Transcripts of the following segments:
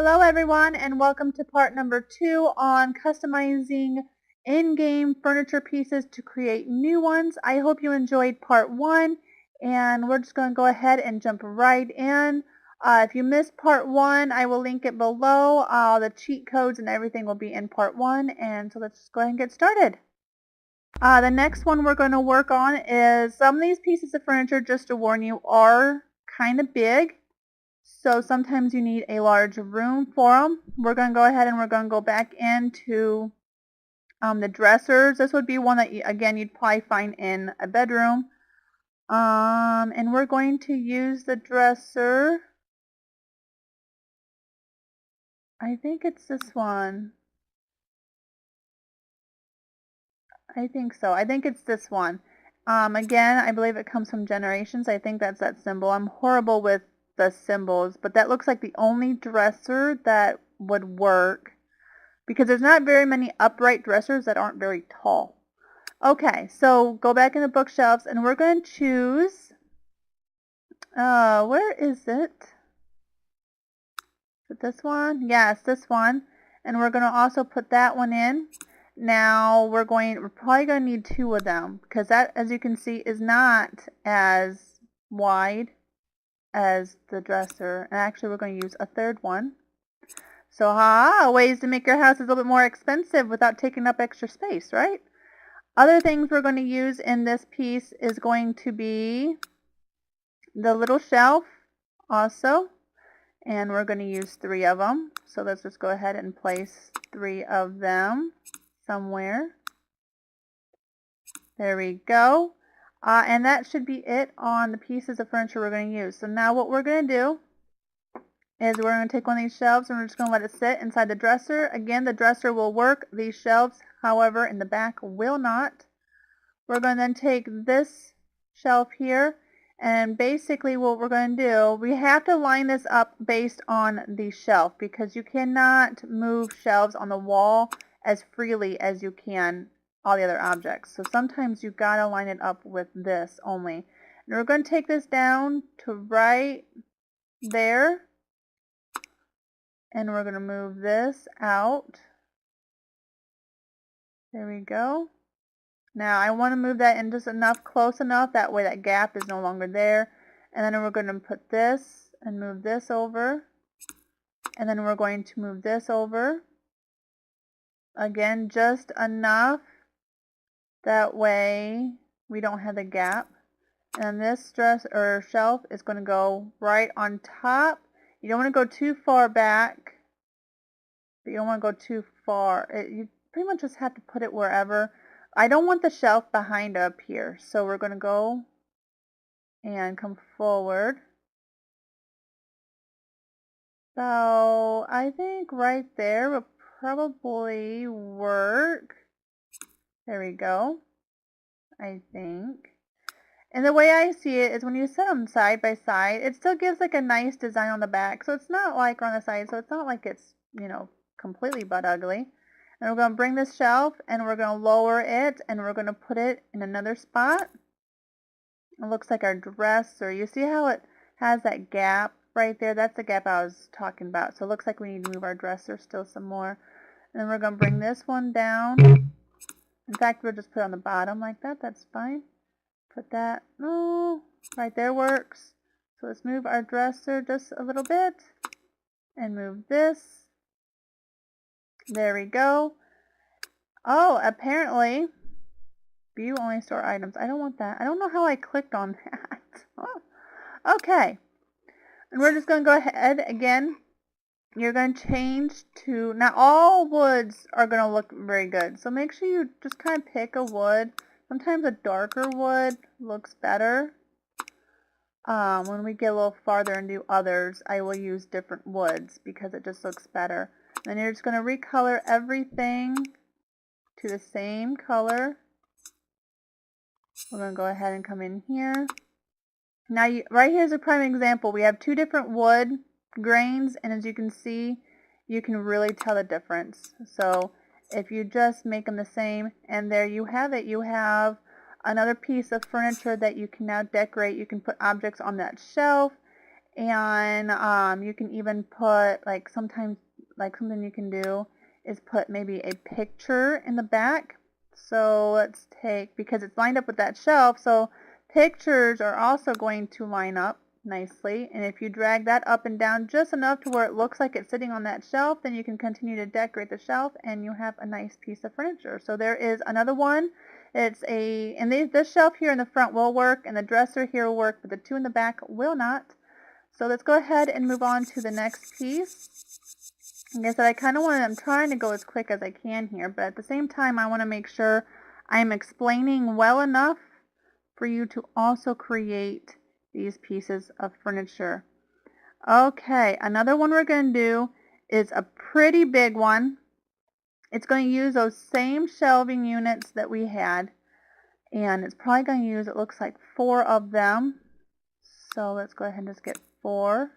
Hello everyone, and welcome to part number 2 on customizing in-game furniture pieces to create new ones. I hope you enjoyed part 1, and we're just going to go ahead and jump right in. If you missed part 1, I will link it below. The cheat codes and everything will be in part 1, and so let's just go ahead and get started. The next one we're going to work on is some of these pieces of furniture, just to warn you, are kind of big. So sometimes you need a large room for them. We're going to go ahead and we're going to go back into the dressers. This would be one that, again, you'd probably find in a bedroom. And we're going to use the dresser. I think it's this one. I think so. I think it's this one. Again, I believe it comes from Generations. I think that's that symbol. I'm horrible with the symbols, but that looks like the only dresser that would work because there's not very many upright dressers that aren't very tall. Okay, so go back in the bookshelves and we're going to choose, where is it? Is it this one? Yes, this one. And we're going to also put that one in. Now we're probably going to need 2 of them because that, as you can see, is not as wide as the dresser, and actually we're going to use a 3rd one. So ways to make your house a little bit more expensive without taking up extra space, right? Other things we're going to use in this piece is going to be the little shelf also, and we're going to use 3 of them. So let's just go ahead and place 3 of them somewhere. There we go. And that should be it on the pieces of furniture we're going to use. So now what we're going to do is we're going to take one of these shelves and we're just going to let it sit inside the dresser. Again, the dresser will work. These shelves, however, in the back will not. We're going to then take this shelf here, and basically what we're going to do, we have to line this up based on the shelf because you cannot move shelves on the wall as freely as you can all the other objects. So sometimes you gotta line it up with this only. And we're going to take this down to right there, and we're going to move this out. There we go. Now I want to move that in just enough, close enough, that way that gap is no longer there. And then we're going to put this and move this over, and then we're going to move this over. Again, just enough. That way we don't have the gap. And this shelf is going to go right on top. You don't want to go too far back, but you don't want to go too far. You pretty much just have to put it wherever. I don't want the shelf behind up here, so we're going to go and come forward. So I think right there will probably work. There we go, I think. And the way I see it is when you set them side by side, it still gives like a nice design on the back. So it's not like on the side, so it's not like it's, completely butt ugly. And we're going to bring this shelf and we're going to lower it and we're going to put it in another spot. It looks like our dresser. You see how it has that gap right there? That's the gap I was talking about. So it looks like we need to move our dresser still some more. And then we're going to bring this one down. In fact, we'll just put it on the bottom like that. That's fine. Put that, right there works. So let's move our dresser just a little bit and move this. There we go. Oh, apparently, view only store items. I don't want that. I don't know how I clicked on that. Okay. And we're just going to go ahead again. You're going to change to, now all woods are going to look very good. So make sure you just kind of pick a wood. Sometimes a darker wood looks better. When we get a little farther into others, I will use different woods because it just looks better. Then you're just going to recolor everything to the same color. We're going to go ahead and come in here. Now, right here is a prime example. We have 2 different wood grains, and as you can see, you can really tell the difference. So if you just make them the same, and there you have it. You have another piece of furniture that you can now decorate. You can put objects on that shelf, And you can even put, like, sometimes, like, something you can do is put maybe a picture in the back. So let's take, because it's lined up with that shelf, so pictures are also going to line up nicely. And if you drag that up and down just enough to where it looks like it's sitting on that shelf, then you can continue to decorate the shelf and you have a nice piece of furniture. So there is another one. It's and this shelf here in the front will work, and the dresser here will work, but the two in the back will not. So let's go ahead and move on to the next piece. Like I said, I'm trying to go as quick as I can here, but at the same time, I want to make sure I'm explaining well enough for you to also create these pieces of furniture. Okay, another one we're going to do is a pretty big one. It's going to use those same shelving units that we had, and it's probably going to use, it looks like, 4 of them. So let's go ahead and just get 4.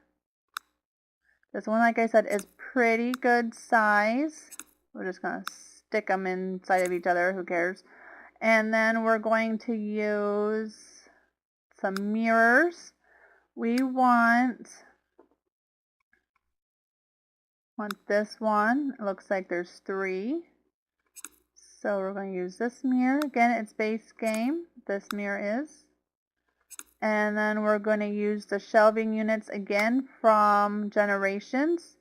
This one, like I said, is pretty good size. We're just going to stick them inside of each other, who cares. And then we're going to use some mirrors. We want this one. It looks like there's 3. So we're going to use this mirror. Again, it's base game. This mirror is. And then we're going to use the shelving units again from Generations.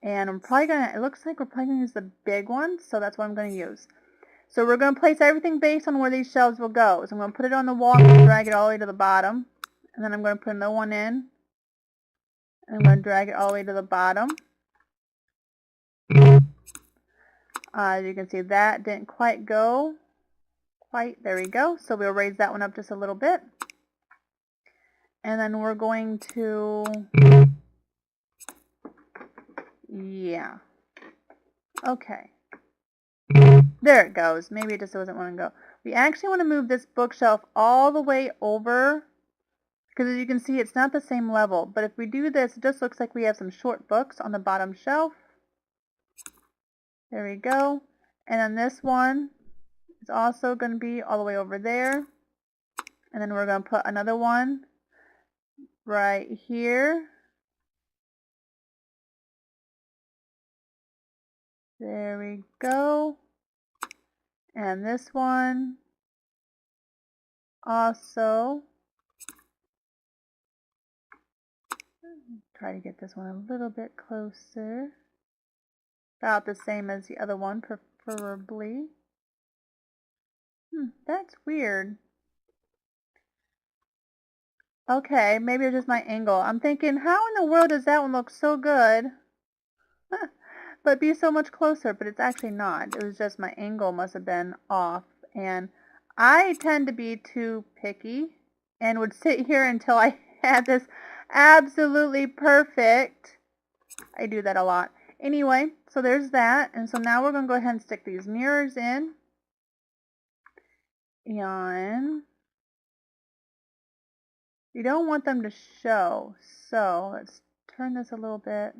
And I'm probably going to, it looks like we're probably going to use the big ones, so that's what I'm going to use. So we're going to place everything based on where these shelves will go. So I'm going to put it on the wall and drag it all the way to the bottom. And then I'm going to put another one in. And I'm going to drag it all the way to the bottom. As you can see, that didn't quite go. There we go. So we'll raise that one up just a little bit. And then we're going to, yeah. Okay. There it goes. Maybe it just doesn't want to go. We actually want to move this bookshelf all the way over, because as you can see, it's not the same level. But if we do this, it just looks like we have some short books on the bottom shelf. There we go. And then this one is also going to be all the way over there. And then we're going to put another one right here. There we go. And this one also. Try to get this one a little bit closer. About the same as the other one, preferably. That's weird. Okay, maybe it's just my angle. I'm thinking, how in the world does that one look so good, but be so much closer? But it's actually not. It was just my angle must have been off. And I tend to be too picky and would sit here until I had this absolutely perfect. I do that a lot. Anyway, so there's that. And so now we're going to go ahead and stick these mirrors in. And you don't want them to show. So let's turn this a little bit.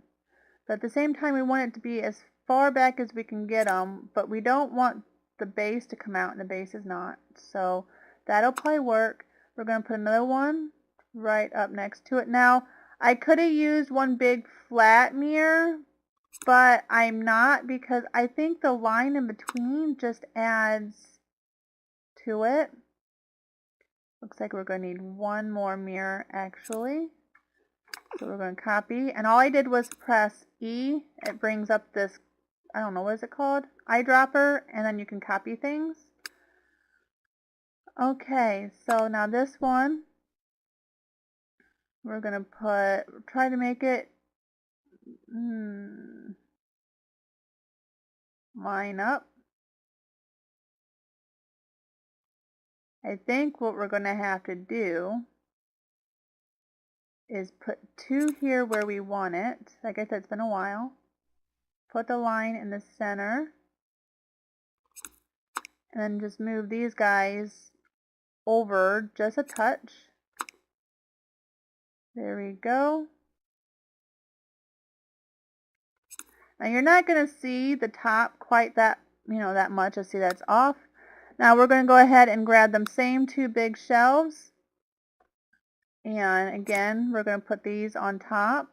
But at the same time, we want it to be as far back as we can get them. But we don't want the base to come out, and the base is not. So that'll probably work. We're going to put another one right up next to it. Now, I could have used one big flat mirror, but I'm not, because I think the line in between just adds to it. Looks like we're going to need one more mirror, actually. So we're going to copy. And all I did was press E. It brings up this, I don't know, what is it called? Eyedropper. And then you can copy things. Okay, so now this one, we're going to try to make it line up. I think what we're going to have to do is put 2 here where we want it. Like I said, it's been a while. Put the line in the center. And then just move these guys over just a touch. There we go. Now you're not going to see the top quite that much. You'll see that's off. Now we're going to go ahead and grab them same 2 big shelves. And again, we're going to put these on top.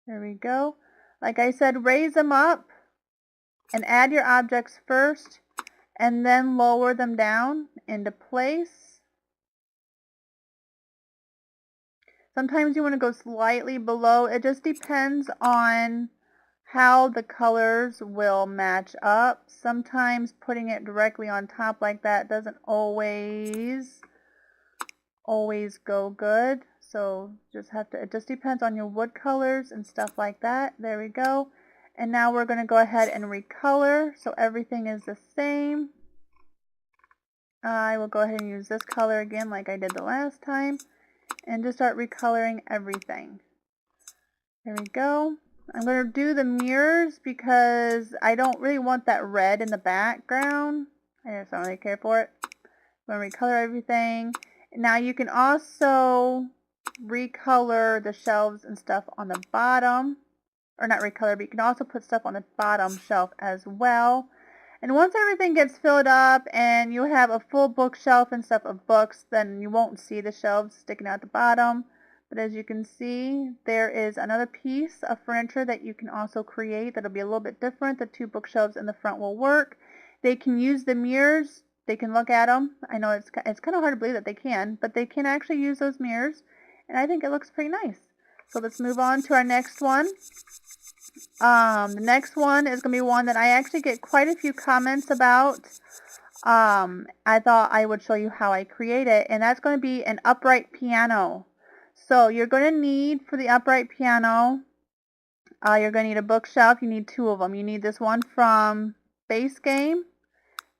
There we go. Like I said, raise them up and add your objects first and then lower them down into place. Sometimes you want to go slightly below. It just depends on how the colors will match up. Sometimes putting it directly on top like that doesn't always go good. So it just depends on your wood colors and stuff like that. There we go. And now we're going to go ahead and recolor so everything is the same. I will go ahead and use this color again like I did the last time and just start recoloring everything. There we go. I'm going to do the mirrors because I don't really want that red in the background. I just don't really care for it. I'm going to recolor everything. Now you can also recolor the shelves and stuff on the bottom. Or not recolor, but you can also put stuff on the bottom shelf as well. And once everything gets filled up and you have a full bookshelf and stuff of books, then you won't see the shelves sticking out the bottom. But as you can see, there is another piece of furniture that you can also create that'll be a little bit different. The two bookshelves in the front will work. They can use the mirrors. They can look at them. I know it's kind of hard to believe that they can, but they can actually use those mirrors. And I think it looks pretty nice. So let's move on to our next one. The next one is going to be one that I actually get quite a few comments about. I thought I would show you how I create it, and that's going to be an upright piano. So you're going to need, for the upright piano, you're going to need a bookshelf. You need two of them. You need this one from Base Game.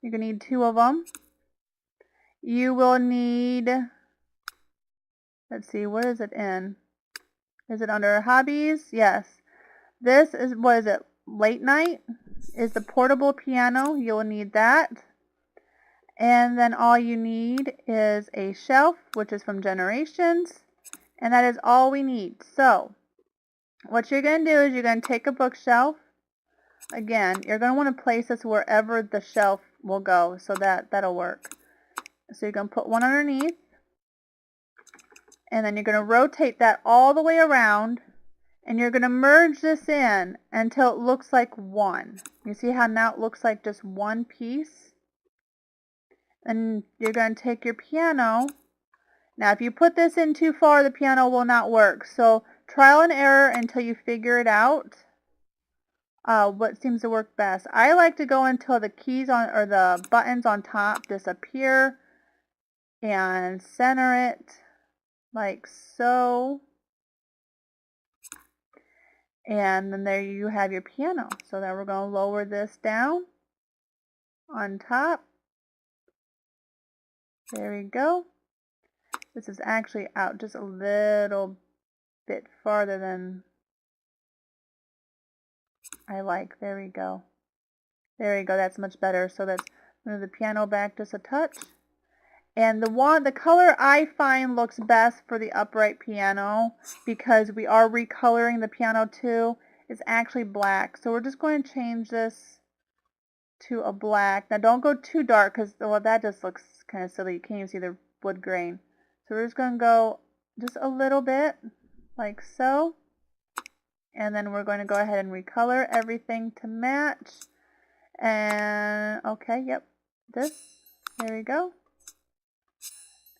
You're going to need two of them. You will need, let's see, what is it in? Is it under hobbies? Yes. This is, what is it, late night is the portable piano. You'll need that. And then all you need is a shelf, which is from Generations. And that is all we need. So what you're going to do is you're going to take a bookshelf. Again, you're going to want to place this wherever the shelf will go, so that'll work. So you're going to put one underneath. And then you're going to rotate that all the way around. And you're going to merge this in until it looks like one. You see how now it looks like just one piece? And you're going to take your piano. Now if you put this in too far, the piano will not work. So trial and error until you figure it out. What seems to work best. I like to go until the keys on, or the buttons on top disappear. And center it like so. And then there you have your piano. So now we're going to lower this down on top. There we go. This is actually out just a little bit farther than I like. There we go. There we go. That's much better. So let's move the piano back just a touch. And the color I find looks best for the upright piano, because we are recoloring the piano too, is actually black. So we're just going to change this to a black. Now don't go too dark, because well, that just looks kind of silly. You can't even see the wood grain. So we're just going to go just a little bit like so. And then we're going to go ahead and recolor everything to match. And okay, yep, this, there we go.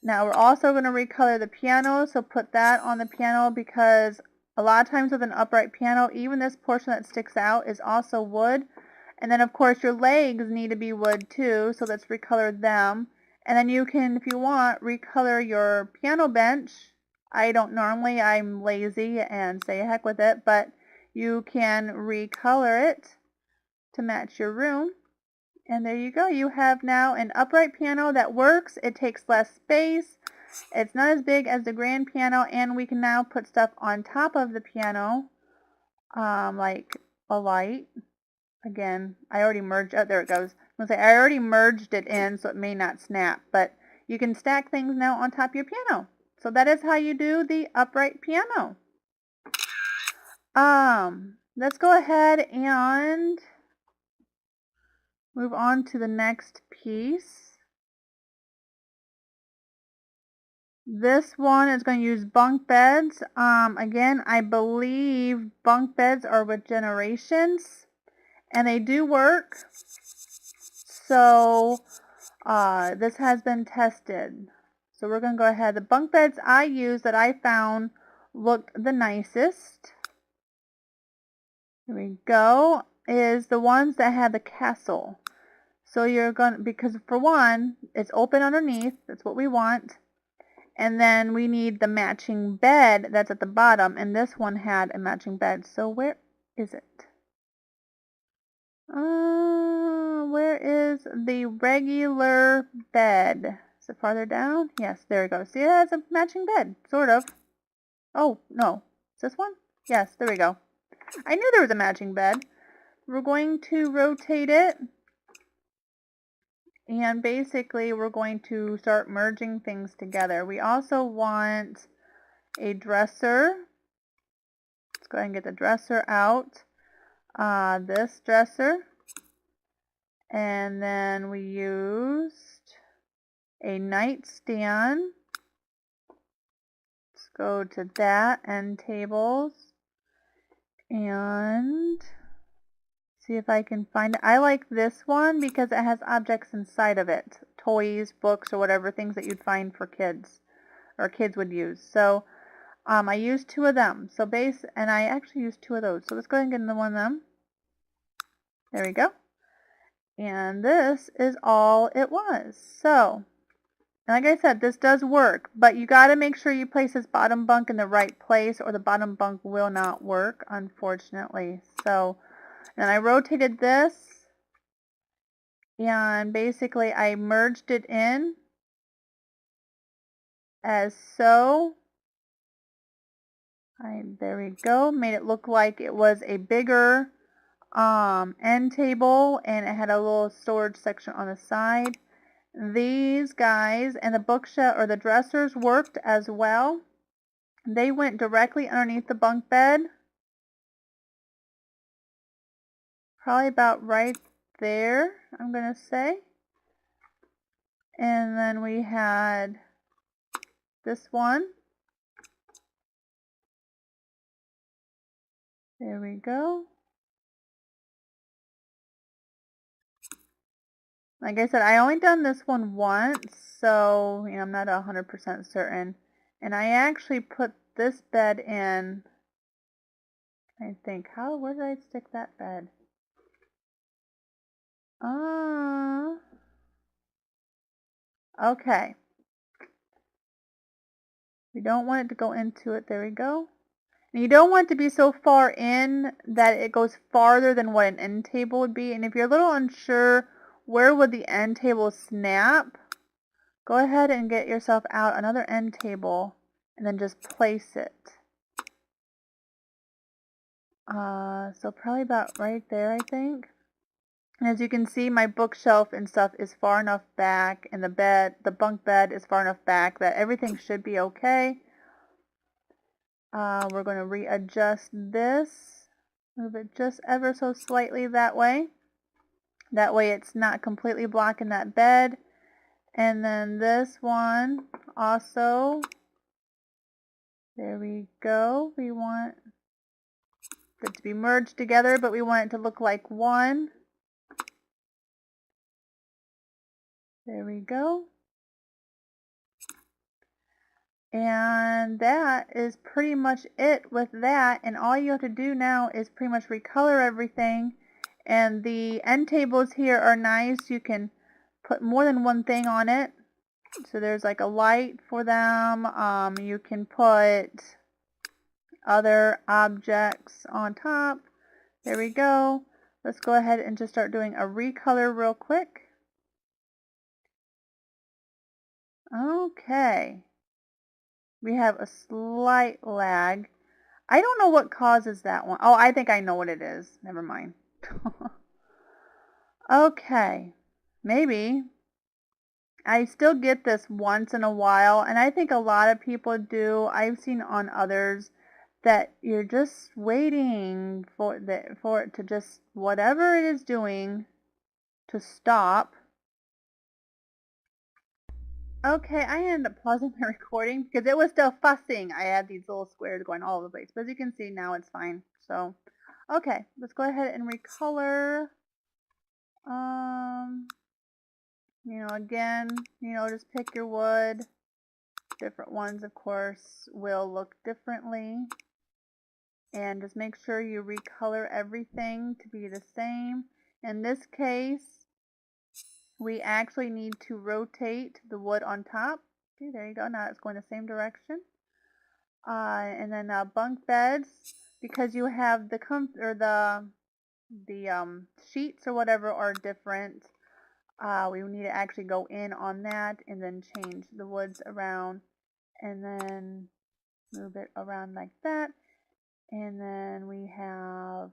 Now we're also going to recolor the piano, so put that on the piano, because a lot of times with an upright piano, even this portion that sticks out is also wood. And then of course your legs need to be wood too, so let's recolor them. And then you can, if you want, recolor your piano bench. I don't normally, I'm lazy and say heck with it, but you can recolor it to match your room. And there you go. You have now an upright piano that works. It takes less space. It's not as big as the grand piano, and we can now put stuff on top of the piano, like a light. Again, I already merged, oh, there it goes. I already merged it in, so it may not snap, but you can stack things now on top of your piano. So that is how you do the upright piano. Let's go ahead and move on to the next piece. This one is going to use bunk beds. Again, I believe bunk beds are with generations, and they do work. So this has been tested. So we're going to go ahead. The bunk beds I used that I found looked the nicest. Here we go. Is the ones that had the castle. So you're going to, because for one, it's open underneath. That's what we want. And then we need the matching bed that's at the bottom. And this one had a matching bed. So where is it? Where is the regular bed? Is it farther down? Yes, there we go. See, it has a matching bed, sort of. Oh, no. Is this one? Yes, there we go. I knew there was a matching bed. We're going to rotate it. And basically, we're going to start merging things together. We also want a dresser. Let's go ahead and get the dresser out. This dresser. And then we used a nightstand. Let's go to that, end tables, and see if I can find it. I like this one because it has objects inside of it. Toys, books, or whatever, things that you'd find for kids, or kids would use. So I used 2 of them. So and I actually used 2 of those. So let's go ahead and get into one of them. There we go. And this is all it was. So, like I said, this does work, but you got to make sure you place this bottom bunk in the right place or the bottom bunk will not work, unfortunately. So, and I rotated this, and basically I merged it in as so. There we go. Made it look like it was a bigger end table, and it had a little storage section on the side. These guys and the bookshelf or the dressers worked as well. They went directly underneath the bunk bed. Probably about right there, I'm going to say. And then we had this one. There we go. Like I said, I only done this one once, so I'm not 100% certain. And I actually put this bed in, I think, where did I stick that bed? Okay. We don't want it to go into it. There we go. And you don't want it to be so far in that it goes farther than what an end table would be. And if you're a little unsure where would the end table snap, go ahead and get yourself out another end table and then just place it. So probably about right there, I think. And as you can see, my bookshelf and stuff is far enough back, and the bunk bed is far enough back that everything should be okay. We're going to readjust this, move it just ever so slightly that way. That way it's not completely blocking that bed. And then this one also, there we go. We want it to be merged together, but we want it to look like one. There we go. And that is pretty much it with that. And all you have to do now is pretty much recolor everything. And the end tables here are nice. You can put more than one thing on it. So there's like a light for them. You can put other objects on top. There we go. Let's go ahead and just start doing a recolor real quick. Okay. We have a slight lag. I don't know what causes that one. Oh, I think I know what it is. Never mind. Okay. Maybe. I still get this once in a while, and I think a lot of people do. I've seen on others that you're just waiting for it to just, whatever it is doing, to stop. Okay, I ended up pausing my recording because it was still fussing. I had these little squares going all over the place, but as you can see now it's fine. So, okay, let's go ahead and recolor. Again, just pick your wood. Different ones, of course, will look differently. And just make sure you recolor everything to be the same. In this case, we actually need to rotate the wood on top. Okay, there you go. Now it's going the same direction. And then bunk beds, because you have the sheets or whatever are different. We need to actually go in on that and then change the woods around and then move it around like that. And then we have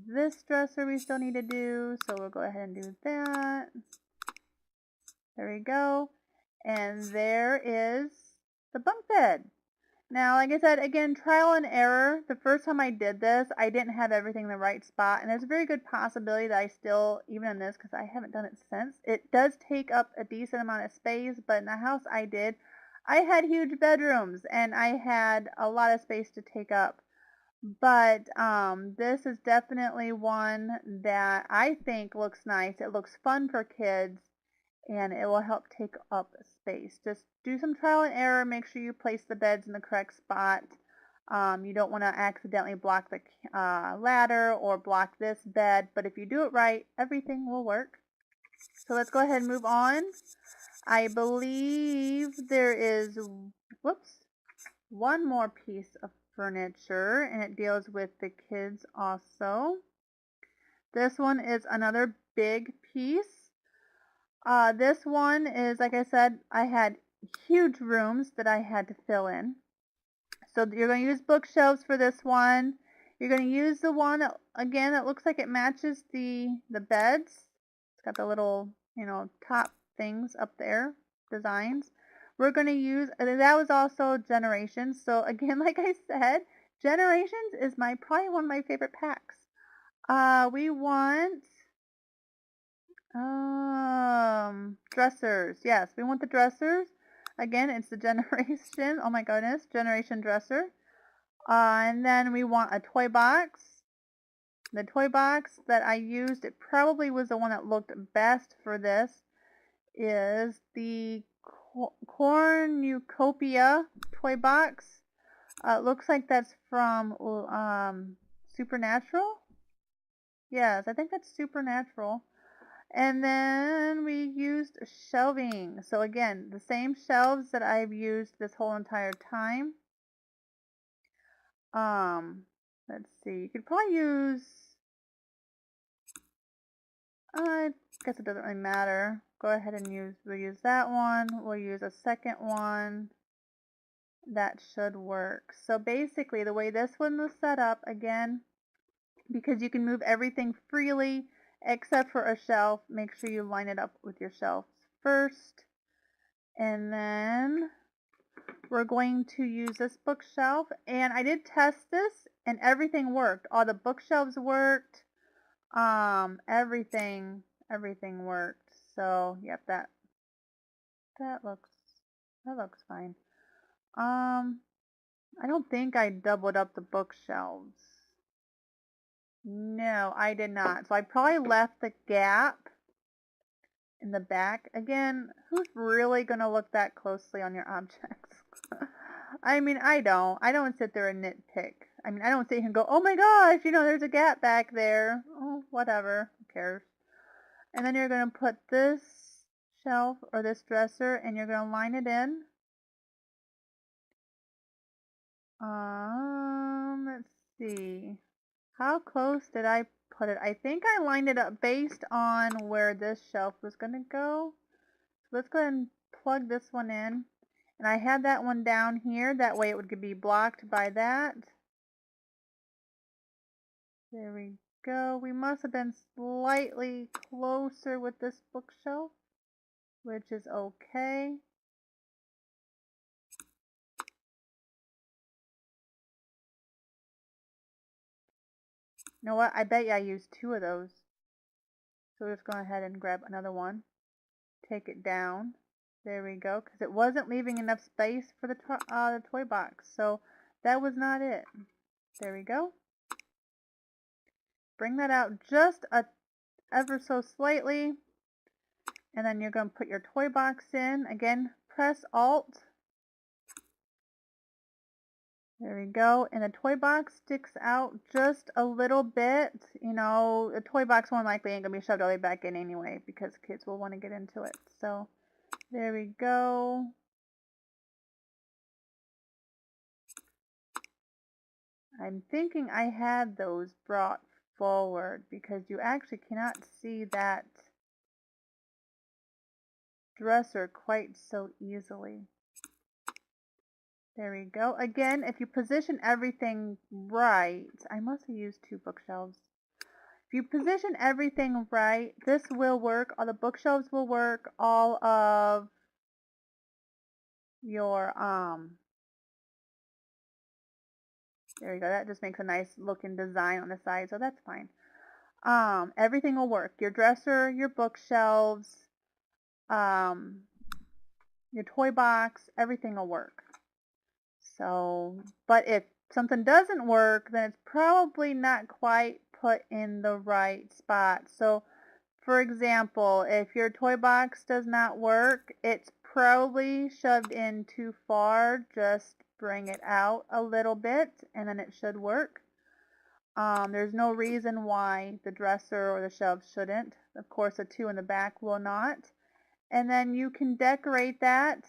this dresser we still need to do, so we'll go ahead and do that. There we go. And there is the bunk bed. Now, like I said, again, trial and error. The first time I did this, I didn't have everything in the right spot, and there's a very good possibility that I still, even in this, because I haven't done it since, it does take up a decent amount of space, but in the house I did, I had huge bedrooms, and I had a lot of space to take up. But this is definitely one that I think looks nice. It looks fun for kids, and it will help take up space. Just do some trial and error. Make sure you place the beds in the correct spot. You don't want to accidentally block the ladder or block this bed, but if you do it right, everything will work. So let's go ahead and move on. I believe there is, whoops, one more piece of furniture, and it deals with the kids also. This one is another big piece. This one is, like I said, I had huge rooms that I had to fill in. So you're going to use bookshelves for this one. You're going to use the one that, again, it looks like it matches the beds. It's got the little, top things up there, designs. We're going to use, that was also Generations. So again, like I said, Generations is probably one of my favorite packs. We want dressers. Yes, we want the dressers. Again, it's the Generation. Oh my goodness, Generation dresser. And then we want a toy box. The toy box that I used, it probably was the one that looked best for this, is the Cornucopia toy box. It looks like that's from Supernatural. Yes, I think that's Supernatural. And then we used shelving. So again, the same shelves that I've used this whole entire time. Let's see. You could probably use, I guess it doesn't really matter. Go ahead and we'll use that one. We'll use a second one. That should work. So basically, the way this one was set up, again, because you can move everything freely except for a shelf, make sure you line it up with your shelves first. And then we're going to use this bookshelf, and I did test this and everything worked. All the bookshelves worked. Everything worked. So yep, that looks fine. I don't think I doubled up the bookshelves. No, I did not. So I probably left the gap in the back. Again, who's really going to look that closely on your objects? I mean, I don't sit there and nitpick. I mean, I don't sit here and go, oh my gosh, there's a gap back there. Oh, whatever. Who cares? And then you're going to put this shelf or this dresser and you're going to line it in. Let's see. How close did I put it? I think I lined it up based on where this shelf was going to go. So let's go ahead and plug this one in. And I had that one down here. That way it would be blocked by that. There we go. We must have been slightly closer with this bookshelf, which is okay. You know what? I bet you I used 2 of those. So we're just going ahead and grab another one. Take it down. There we go, because it wasn't leaving enough space for the toy box, so that was not it. There we go. Bring that out just ever so slightly, and then you're going to put your toy box in. Again, press Alt. There we go, and the toy box sticks out just a little bit. You know, the toy box more likely ain't going to be shoved all the way back in anyway, because kids will want to get into it. So, there we go. I'm thinking I had those brought forward, because you actually cannot see that dresser quite so easily. There we go. Again, if you position everything right, I must have used 2 bookshelves. If you position everything right, this will work. All the bookshelves will work. All of your, there you go. That just makes a nice looking design on the side, so that's fine. Everything will work. Your dresser, your bookshelves, your toy box, everything will work. So, but if something doesn't work, then it's probably not quite put in the right spot. So, for example, if your toy box does not work, it's probably shoved in too far. Just bring it out a little bit, and then it should work. There's no reason why the dresser or the shelves shouldn't. Of course, the 2 in the back will not. And then you can decorate that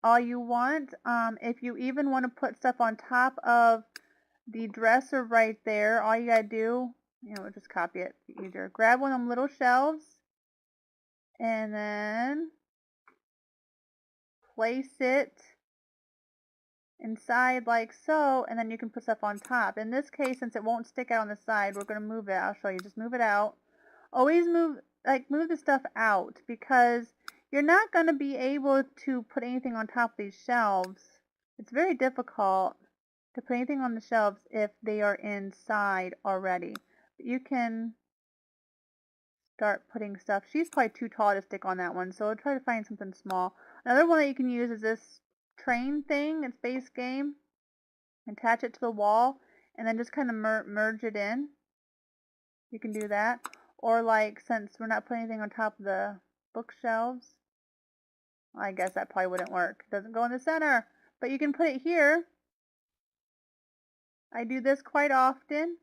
all you want. If you even want to put stuff on top of the dresser right there, all you gotta do, just copy it easier. Grab one of them little shelves and then place it inside like so, and then you can put stuff on top. In this case, since it won't stick out on the side, we're gonna move it. I'll show you. Just move it out. Always move the stuff out, because you're not going to be able to put anything on top of these shelves. It's very difficult to put anything on the shelves if they are inside already. But you can start putting stuff. She's probably too tall to stick on that one, so I'll try to find something small. Another one that you can use is this train thing. It's base game. Attach it to the wall, and then just kind of merge it in. You can do that. Or since we're not putting anything on top of the bookshelves, I guess that probably wouldn't work. It doesn't go in the center, but you can put it here. I do this quite often.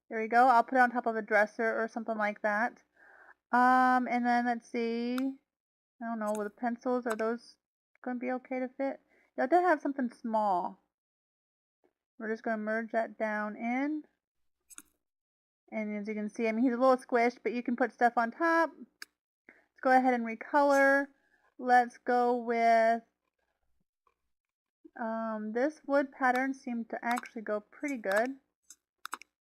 There we go. I'll put it on top of a dresser or something like that. And then let's see. I don't know, with the pencils, are those going to be okay to fit? You have to have something small. We're just going to merge that down in. And as you can see, I mean, he's a little squished, but you can put stuff on top. Let's go ahead and recolor. Let's go with this wood pattern. Seemed to actually go pretty good.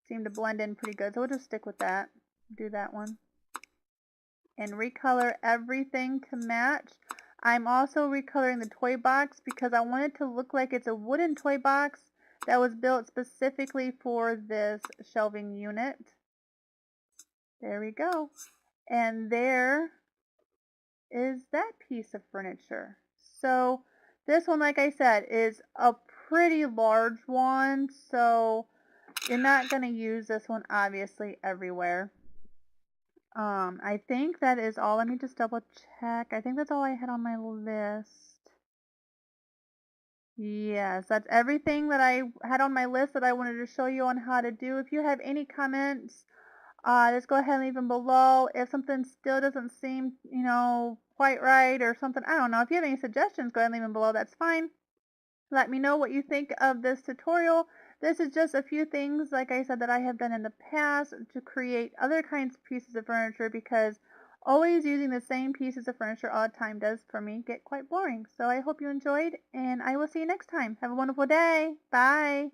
Seemed to blend in pretty good, so we'll just stick with that. Do that one. And recolor everything to match. I'm also recoloring the toy box because I want it to look like it's a wooden toy box that was built specifically for this shelving unit. There we go. And there is that piece of furniture. So this one, like I said, is a pretty large one, so you're not going to use this one obviously everywhere. I think that is all. Let me just double check. I think that's all I had on my list. Yes, that's everything that I had on my list that I wanted to show you on how to do. If you have any comments, just go ahead and leave them below. If something still doesn't seem, quite right or something, I don't know. If you have any suggestions, go ahead and leave them below. That's fine. Let me know what you think of this tutorial. This is just a few things, like I said, that I have done in the past to create other kinds of pieces of furniture, because always using the same pieces of furniture all the time does, for me, get quite boring. So I hope you enjoyed, and I will see you next time. Have a wonderful day. Bye.